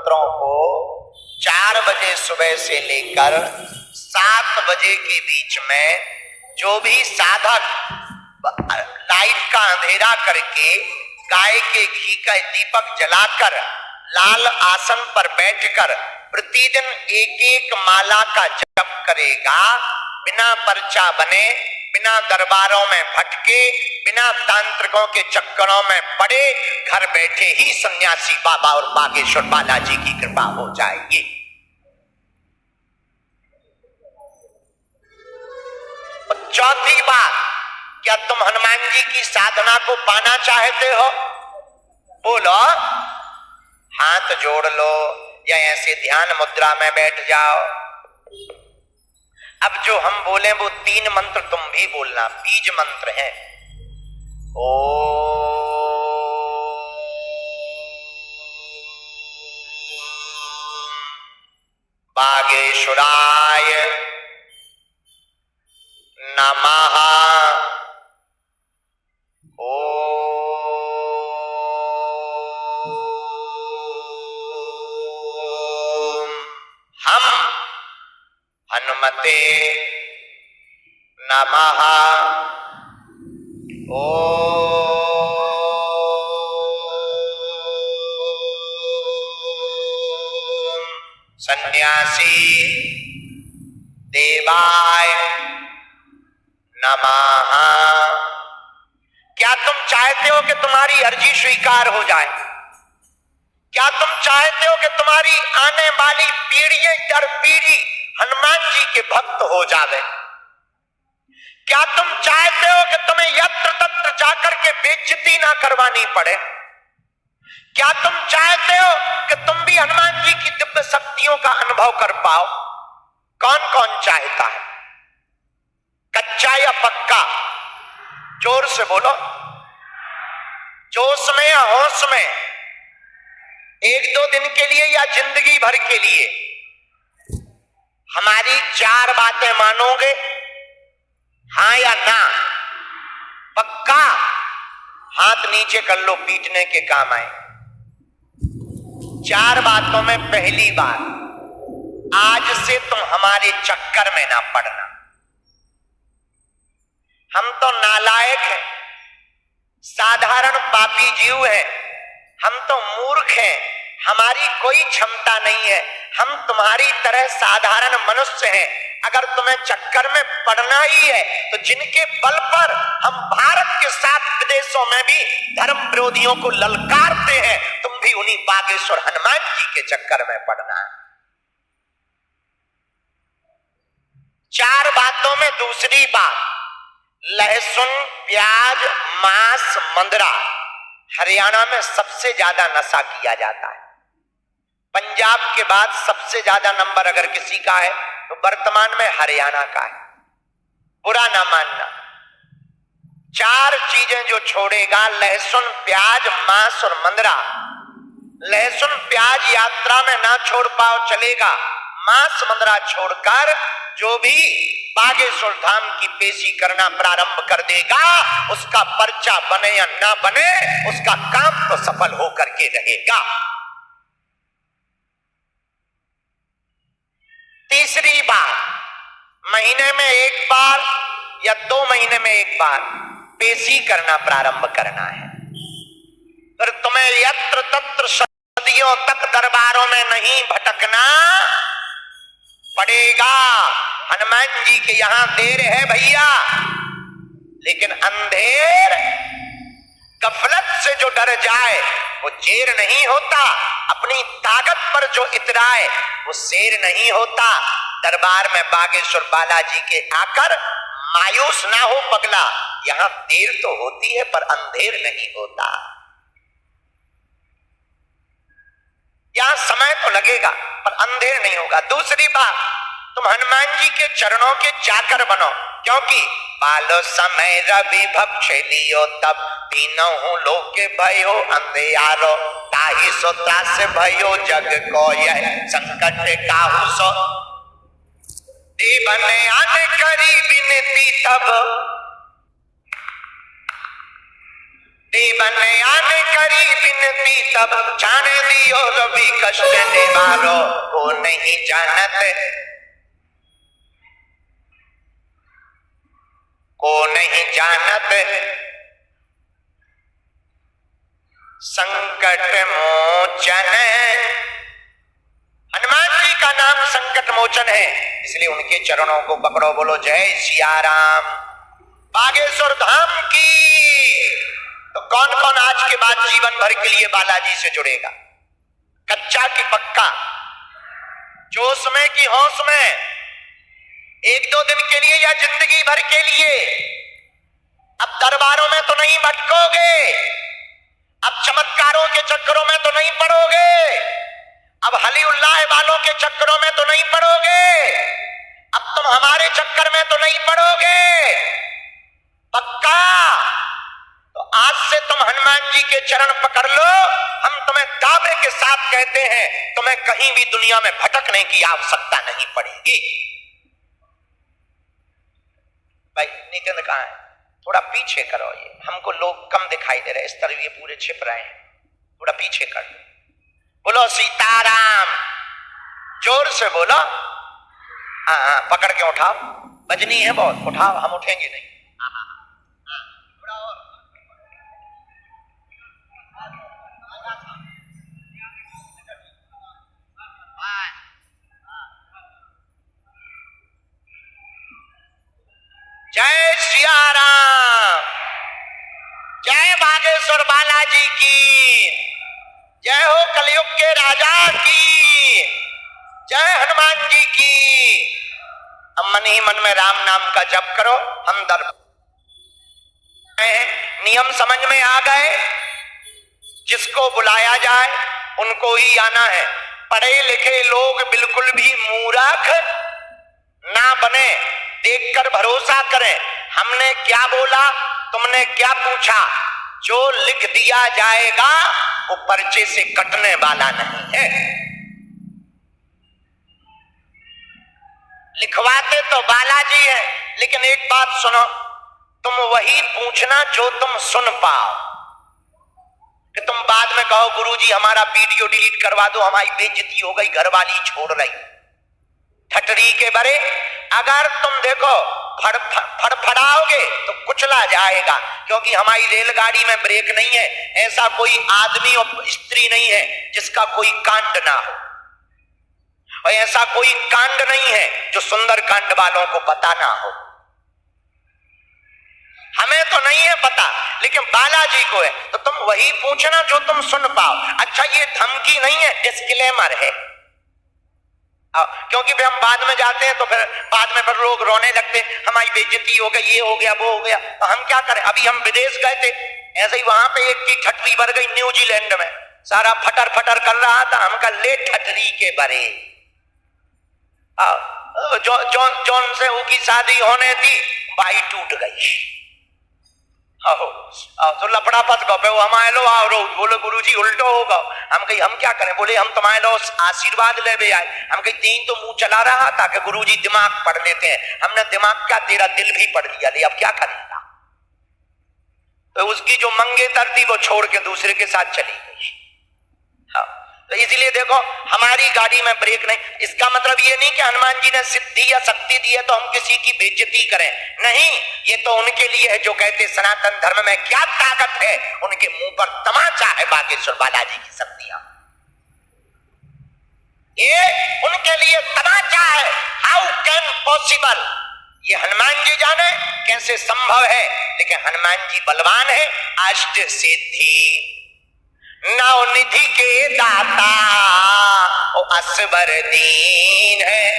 मंत्रों को 4 बजे सुबह से लेकर 7 बजे के बीच में जो भी साधक लाइट का अंधेरा करके गाय के घी का दीपक जलाकर लाल आसन पर बैठकर प्रतिदिन एक एक माला का जप करेगा, बिना पर्चा बने, बिना दरबारों में भटके, बिना तांत्रिकों के चक्करों में पड़े, घर बैठे ही सन्यासी बाबा और बागेश्वर बालाजी की कृपा हो जाएगी। चौथी बात, क्या तुम हनुमान जी की साधना को पाना चाहते हो? बोलो, हाथ जोड़ लो या ऐसे ध्यान मुद्रा में बैठ जाओ। अब जो हम बोले वो 3 मंत्र तुम भी बोलना, बीज मंत्र है। ओम बागेश्वराय नमः। हम हनुमते नमः। सन्यासी देवाय नमः। क्या तुम चाहते हो कि तुम्हारी अर्जी स्वीकार हो जाए? क्या तुम चाहते हो कि तुम्हारी आने वाली पीढ़ी दर पीढ़ी हनुमान जी के भक्त हो जावे? क्या तुम चाहते हो कि तुम्हें यत्र तत्र जाकर के बेइज्जती ना करवानी पड़े? क्या तुम चाहते हो कि तुम भी हनुमान जी की दिव्य शक्तियों का अनुभव कर पाओ? कौन कौन चाहता है? कच्चा या पक्का? जोर से बोलो। जोश में या होश में? 1-2 दिन के लिए या जिंदगी भर के लिए? हमारी 4 बातें मानोगे? हाँ या ना? पक्का? हाथ नीचे कर लो, पीटने के काम आए। 4 बातों में पहली बात, आज से तुम हमारे चक्कर में ना पड़ना। हम तो नालायक हैं, साधारण पापी जीव हैं, हम तो मूर्ख हैं, हमारी कोई क्षमता नहीं है, हम तुम्हारी तरह साधारण मनुष्य हैं। अगर तुम्हें चक्कर में पड़ना ही है तो जिनके बल पर हम भारत के साथ विदेशों में भी धर्म विरोधियों को ललकारते हैं, तुम भी उन्हीं बागेश्वर हनुमान जी के चक्कर में पड़ना। 4 बातों में दूसरी बात, लहसुन, प्याज, मांस, मंदरा हरियाणा में सबसे ज्यादा नशा किया जाता है। पंजाब के बाद सबसे ज्यादा नंबर अगर किसी का है तो वर्तमान में हरियाणा का है। बुरा ना मानना। 4 चीजें जो छोड़ेगा, लहसुन, प्याज, मांस और मंदरा। लहसुन प्याज यात्रा में ना छोड़ पाओ चलेगा, मांस मंदरा छोड़कर जो भी बागेश्वर धाम की पेशी करना प्रारंभ कर देगा, उसका पर्चा बने या ना बने, उसका काम तो सफल होकर के रहेगा। तीसरी बात, महीने में 1 बार या 2 महीने में 1 बार पेशी करना प्रारंभ करना है। फिर तुम्हें यत्र तत्र सदियों तक दरबारों में नहीं भटकना पड़ेगा। हनुमान जी के यहां देर है भैया, लेकिन अंधेर गफलत से जो डर जाए वो जेर नहीं होता, अपनी ताकत पर जो इतराए वो शेर नहीं होता। दरबार में बागेश्वर बालाजी के आकर मायूस ना हो पगला, यहां देर तो होती है पर अंधेर नहीं होता। यहां समय तो लगेगा पर अंधेर नहीं होगा। दूसरी बात, तुम हनुमान जी के चरणों के चाकर बनो, क्योंकि बालो समय रवि भक्ष लियो तब तीनों लोक के भयो अंधियारो ताहि सो त्रास भयो जग को यह संकट काहू सो देवन आने करी विनती तब देवन आने करी बिनती तब जाने दियो रवि कष्ट निवारो को नहीं जानत संकट मोचन। हनुमान जी का नाम संकट मोचन है, इसलिए उनके चरणों को पकड़ो, बोलो जय सिया राम। बागेश्वर धाम की। तो कौन कौन आज के बाद जीवन भर के लिए बालाजी से जुड़ेगा? कच्चा की पक्का, जोश में कि होश में, एक दो दिन के लिए या जिंदगी भर के लिए? अब दरबारों में तो नहीं भटकोगे, अब चमत्कारों के चक्करों में तो नहीं पड़ोगे, अब हली उल्लाह वालों के चक्करों में तो नहीं पड़ोगे, अब तुम हमारे चक्कर में तो नहीं पड़ोगे, पक्का? तो आज से तुम हनुमान जी के चरण पकड़ लो। हम तुम्हें दावे के साथ कहते हैं, तुम्हें कहीं भी दुनिया में भटकने की आवश्यकता नहीं पड़ेगी। भाई नितिन कहां है? थोड़ा पीछे करो, ये हमको लोग कम दिखाई दे रहे, इस तरह ये पूरे छिप रहे हैं, थोड़ा पीछे कर। बोलो सीताराम, जोर से बोलो। हाँ, पकड़ के उठाओ, बजनी है बहुत, उठाओ, हम उठेंगे नहीं। जय सिया राम, जय बागेश्वर बालाजी की, जय हो कलयुग के राजा की, जय हनुमान जी की। अब मन ही मन में राम नाम का जप करो। हम नियम समझ में आ गए, जिसको बुलाया जाए उनको ही आना है। पढ़े लिखे लोग बिल्कुल भी मूर्ख ना बने, देखकर भरोसा करें। हमने क्या बोला, तुमने क्या पूछा, जो लिख दिया जाएगा वो पर्चे से कटने वाला नहीं है। लिखवाते तो बालाजी है, लेकिन एक बात सुनो, तुम वही पूछना जो तुम सुन पाओ। कि तुम बाद में कहो गुरुजी हमारा वीडियो डिलीट करवा दो, हमारी बेइज्जती हो गई, घरवाली छोड़ रही, ठटरी के बरे। अगर तुम देखो फड़फड़ाओगे तो कुचला जाएगा, क्योंकि हमारी रेलगाड़ी में ब्रेक नहीं है। ऐसा कोई आदमी और स्त्री नहीं है जिसका कोई कांड ना हो, और ऐसा कोई कांड नहीं है जो सुंदर कांड वालों को पता ना हो। हमें तो नहीं है पता, लेकिन बालाजी को है। तो तुम वही पूछना जो तुम सुन पाओ। अच्छा, ये धमकी नहीं है, डिस्क्लेमर है। क्योंकि फिर हम बाद में जाते हैं तो फिर बाद में फिर लोग रोने लगते, हमारी बेइज्जती हो गई, ये हो गया, वो हो गया। तो हम क्या करें? अभी हम विदेश गए थे, ऐसे ही वहां पे एक की ठटरी भर गई न्यूजीलैंड में, सारा फटर फटर कर रहा था। हम कहा ले ठटरी के बरे। जॉन से उसकी शादी होने थी, बाई टूट गई। तो लफड़ा फंस गए, वो हमारे लो आओ रो, बोले गुरुजी उल्टो होगा। हम कही हम क्या करें? बोले हम तुम्हारे लो आशीर्वाद ले भी आए। हम कही तीन तो मुंह चला रहा था कि गुरुजी दिमाग पढ़ लेते हैं। हमने दिमाग क्या, तेरा दिल भी पढ़ लिया, ले अब क्या करेगा? तो उसकी जो मंगेतर थी वो छोड़ के दूसरे के साथ चली गई। तो इसलिए देखो हमारी गाड़ी में ब्रेक नहीं। इसका मतलब ये नहीं कि हनुमान जी ने सिद्धि या शक्ति दी है तो हम किसी की बेइज्जती करें, नहीं। ये तो उनके लिए है जो कहते सनातन धर्म में क्या ताकत है, उनके मुंह पर तमाचा है बागेश्वर बालाजी की शक्तियां। ये उनके लिए तमाचा है। हाउ कैन पॉसिबल, ये हनुमान जी जाने कैसे संभव है। लेकिन हनुमान जी बलवान है, अष्ट सिद्धि नवनिधि के दाता, ओ असबर दीन है।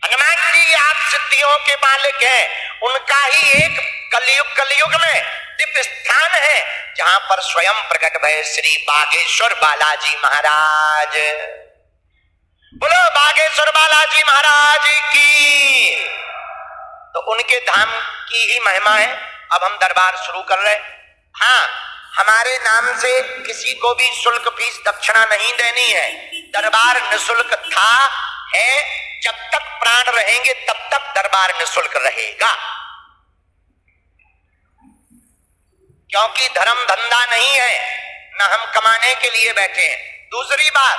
हनुमान जी आप सिद्धियों के मालिक हैं। उनका ही एक कलयुग में दिव्य स्थान है जहां पर स्वयं प्रकट भय श्री बागेश्वर बालाजी महाराज। बोलो बागेश्वर बालाजी महाराज की। तो उनके धाम की ही महिमा है। अब हम दरबार शुरू कर रहे हैं। हाँ, हमारे नाम से किसी को भी शुल्क फीस दक्षिणा नहीं देनी है। दरबार निःशुल्क था, है, जब तक प्राण रहेंगे तब तक दरबार निःशुल्क रहेगा। क्योंकि धर्म धंधा नहीं है, न हम कमाने के लिए बैठे हैं। दूसरी बात,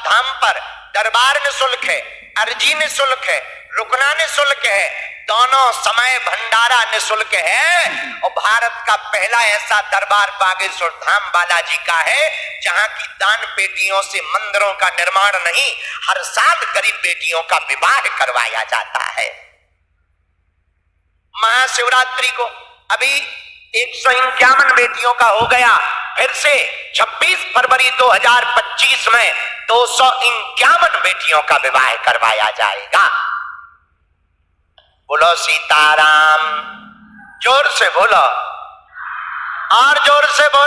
धाम पर दरबार निःशुल्क है, अर्जी निःशुल्क है, रुकना निःशुल्क है, दोनों समय भंडारा निःशुल्क है। और भारत का पहला ऐसा दरबार बागेश्वर धाम बालाजी का है जहां की दान पेटियों से मंदिरों का निर्माण नहीं, हर साल गरीब बेटियों का विवाह करवाया जाता है। महाशिवरात्रि को अभी 151 बेटियों का हो गया, फिर से 26 फरवरी 2025 में 251 बेटियों का विवाह करवाया जाएगा। बोलो सीताराम, जोर से बोलो और जोर से बोलो।